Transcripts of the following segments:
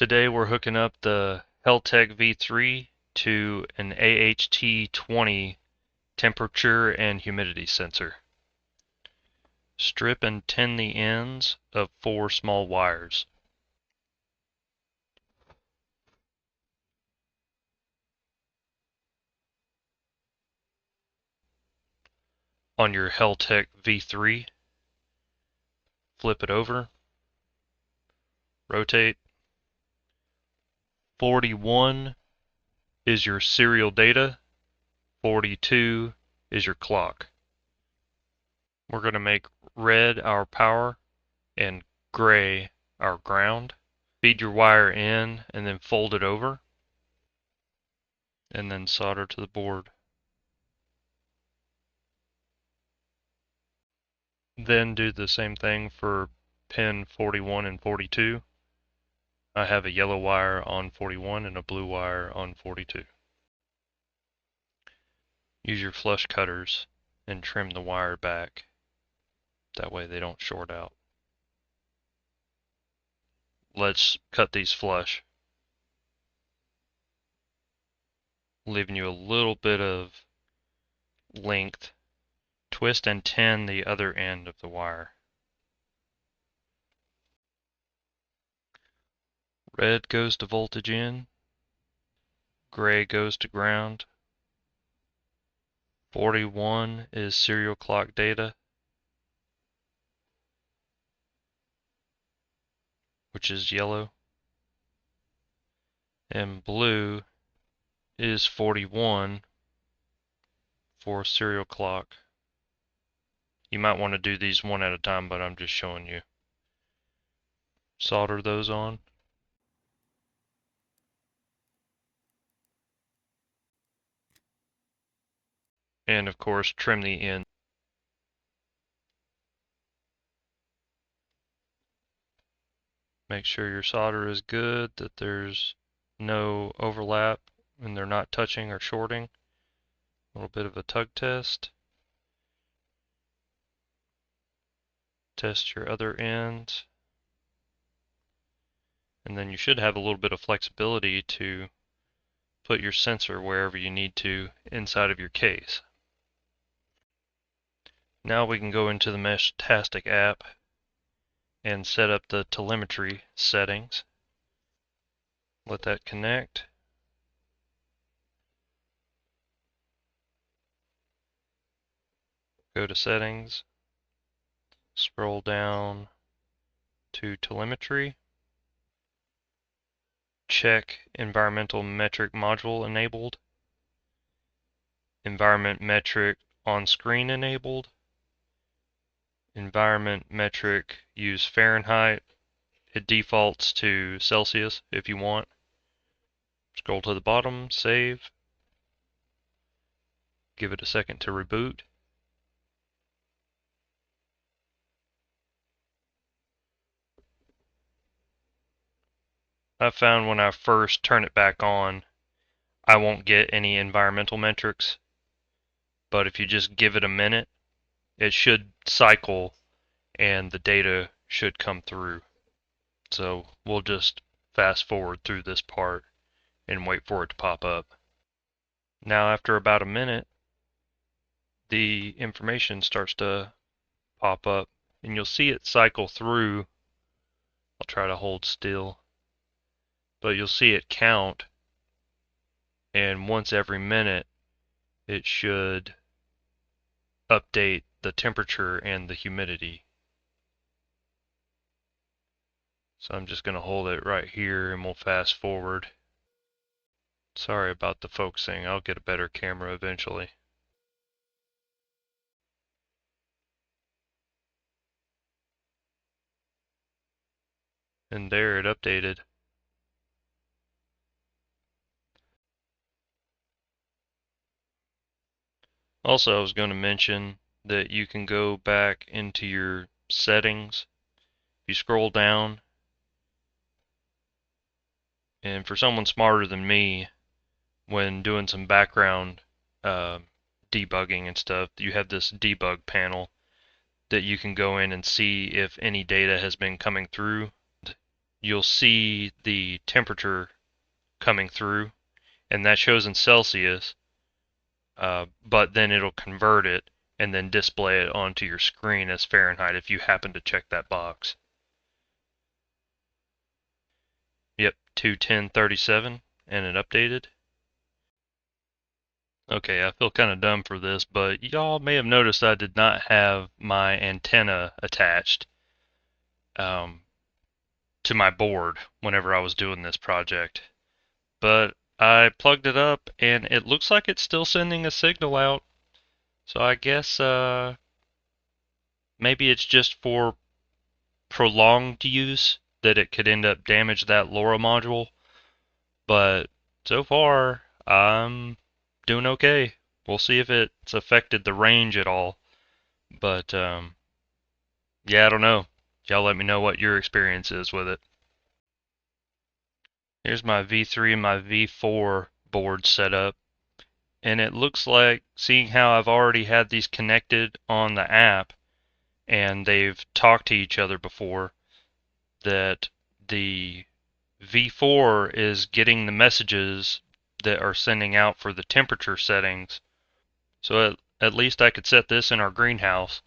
Today we're hooking up the Heltec V3 to an AHT20 temperature and humidity sensor. Strip and tin the ends of 4 small wires. On your Heltec V3, flip it over, rotate. 41 is your serial data, 42 is your clock. We're going to make red our power and gray our ground. Feed your wire in and then fold it over, and then solder to the board. Then do the same thing for pin 41 and 42. I have a yellow wire on 41 and a blue wire on 42. Use your flush cutters and trim the wire back. That way they don't short out. Let's cut these flush, leaving you a little bit of length. Twist and tin the other end of the wire. Red goes to voltage in, gray goes to ground. 41 is serial clock data, which is yellow, and blue is 41 for serial clock. You might want to do these one at a time, but I'm just showing you. Solder those on. And of course, trim the end. Make sure your solder is good, that there's no overlap and they're not touching or shorting. A little bit of a tug test. Test your other ends. And then you should have a little bit of flexibility to put your sensor wherever you need to inside of your case. Now we can go into the Meshtastic app and set up the telemetry settings. Let that connect. Go to settings, scroll down to telemetry, check environmental metric module enabled, environment metric on screen enabled, environment metric use Fahrenheit. It defaults to Celsius if you want. Scroll to the bottom, save. Give it a second to reboot. I found when I first turn it back on, I won't get any environmental metrics, but if you just give it a minute, it should cycle and the data should come through. So we'll just fast forward through this part and wait for it to pop up. Now after about a minute, the information starts to pop up and you'll see it cycle through. I'll try to hold still, but you'll see it count, and once every minute it should update the temperature and the humidity. So I'm just going to hold it right here and we'll fast forward. Sorry about the focusing, I'll get a better camera eventually. And there it updated. Also, I was going to mention that you can go back into your settings. If you scroll down, and for someone smarter than me, when doing some background debugging and stuff, you have this debug panel that you can go in and see if any data has been coming through. you'll see the temperature coming through, and that shows in Celsius, but then it'll convert it and then display it onto your screen as Fahrenheit if you happen to check that box. Yep, 21037, and it updated. Okay, I feel kind of dumb for this, but y'all may have noticed I did not have my antenna attached to my board whenever I was doing this project. But I plugged it up and it looks like it's still sending a signal out. So I guess maybe it's just for prolonged use that it could end up damage that LoRa module. But so far, I'm doing okay. We'll see if it's affected the range at all. But yeah, I don't know. Y'all let me know what your experience is with it. Here's my V3 and my V4 board set up. And it looks like, seeing how I've already had these connected on the app and they've talked to each other before, that the V4 is getting the messages that are sending out for the temperature settings. So at least I could set this in our greenhouse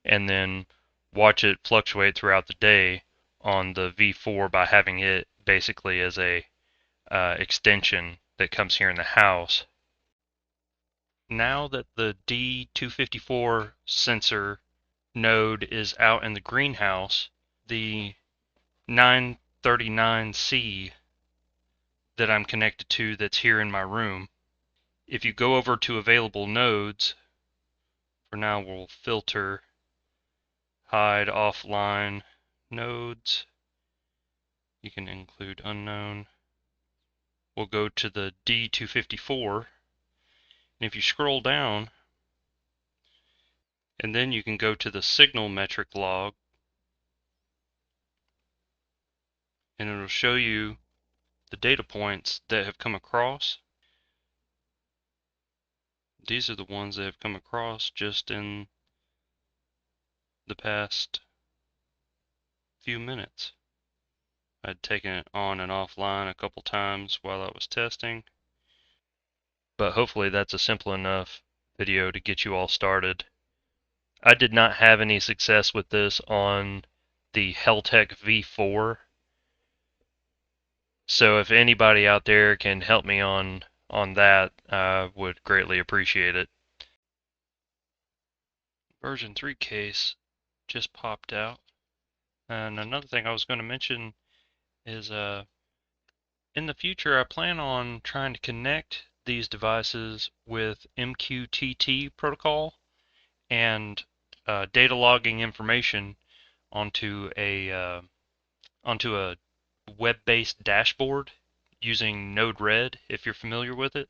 and then watch it fluctuate throughout the day on the V4 by having it basically as a extension that comes here in the house. Now that the D254 sensor node is out in the greenhouse, the 939C that I'm connected to that's here in my room, if you go over to available nodes, for now we'll filter, hide offline nodes, you can include unknown. We'll go to the D254, and if you scroll down, and then you can go to the signal metric log, and it'll show you the data points that have come across. These are the ones that have come across just in the past few minutes. I'd taken it on and offline a couple times while I was testing, but hopefully that's a simple enough video to get you all started. I did not have any success with this on the Heltec V4, so if anybody out there can help me on that, I would greatly appreciate it. Version 3 case just popped out. And another thing I was going to mention is in the future I plan on trying to connect these devices with MQTT protocol and data logging information onto a web-based dashboard using Node-RED, if you're familiar with it.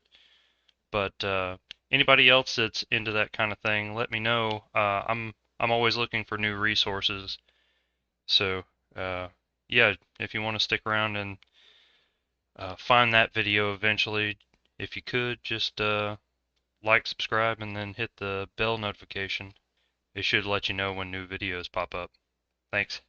But anybody else that's into that kind of thing, let me know. I'm always looking for new resources. So yeah, if you want to stick around and find that video eventually, if you could, just like, subscribe, and then hit the bell notification. It should let you know when new videos pop up. Thanks.